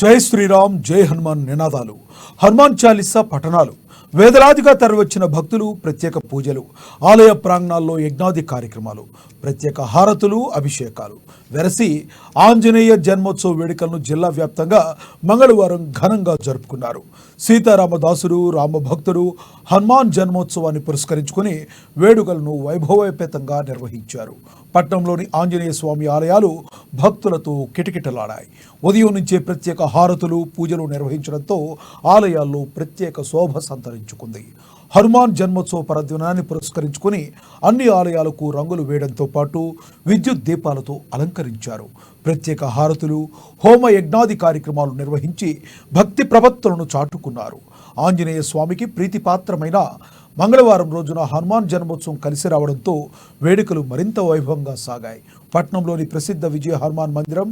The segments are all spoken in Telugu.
జై శ్రీరామ్ జై హనుమాన్ నినాదాలు, హనుమాన్ చాలీసా పఠనాలు, వేదరాదిగా తరలివచ్చిన భక్తులు, ప్రత్యేక పూజలు, ఆలయ ప్రాంగణాల్లో యజ్ఞాది కార్యక్రమాలు, ప్రత్యేక హారతులు, అభిషేకాలు వెరసి ఆంజనేయ జన్మోత్సవ వేడుకలను జిల్లా వ్యాప్తంగా మంగళవారం ఘనంగా జరుపుకున్నారు. సీతారామదాసుడు రామభక్తుడు హనుమాన్ జన్మోత్సవాన్ని పురస్కరించుకుని వేడుకలను వైభవోపేతంగా నిర్వహించారు. పట్టణంలోని ఆంజనేయ స్వామి ఆలయాలు భక్తులతో కిటకిటలాడాయి. ఉదయం నుంచే ప్రత్యేక హారతులు, పూజలు నిర్వహించడంతో ఆలయాల్లో ప్రత్యేక శోభ సంతరించుకుంది. హనుమాన్ జన్మోత్సవ పర్వదినాన్ని పురస్కరించుకుని అన్ని ఆలయాలకు రంగులు వేయడంతో పాటు విద్యుత్ దీపాలతో అలంకరించారు. ప్రత్యేక హారతులు, హోమ యజ్ఞాది కార్యక్రమాలు నిర్వహించి భక్తి ప్రపత్తులను చాటుకున్నారు. ఆంజనేయ స్వామికి ప్రీతిపాత్రమైన మంగళవారం రోజున హనుమాన్ జన్మోత్సవం కలిసి రావడంతో వేడుకలు మరింత వైభవంగా సాగాయి. పట్నంలోని ప్రసిద్ధ విజయ హనుమాన్ మందిరం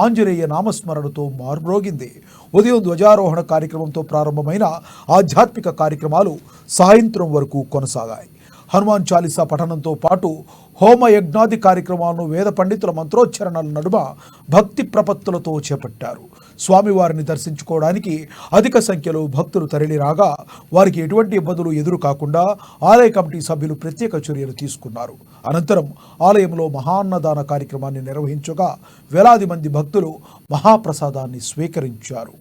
ఆంజనేయ నామస్మరణతో మార్మ్రోగింది. ఉదయం ధ్వజారోహణ కార్యక్రమంతో ప్రారంభమైన ఆధ్యాత్మిక కార్యక్రమాలు సాయంత్రం వరకు కొనసాగాయి. హనుమాన్ చాలీసా పఠనంతో పాటు హోమ యజ్ఞాది కార్యక్రమాలను వేద పండితుల మంత్రోచ్చరణల నడుమ భక్తి ప్రపత్తులతో చేపట్టారు. స్వామివారిని దర్శించుకోవడానికి అధిక సంఖ్యలో భక్తులు తరలి రాగా వారికి ఎటువంటి ఇబ్బందులు ఎదురు కాకుండా ఆలయ కమిటీ సభ్యులు ప్రత్యేక చర్యలు తీసుకున్నారు. అనంతరం ఆలయంలో మహాన్నదాన కార్యక్రమాన్ని నిర్వహించగా వేలాది మంది భక్తులు మహాప్రసాదాన్ని స్వీకరించారు.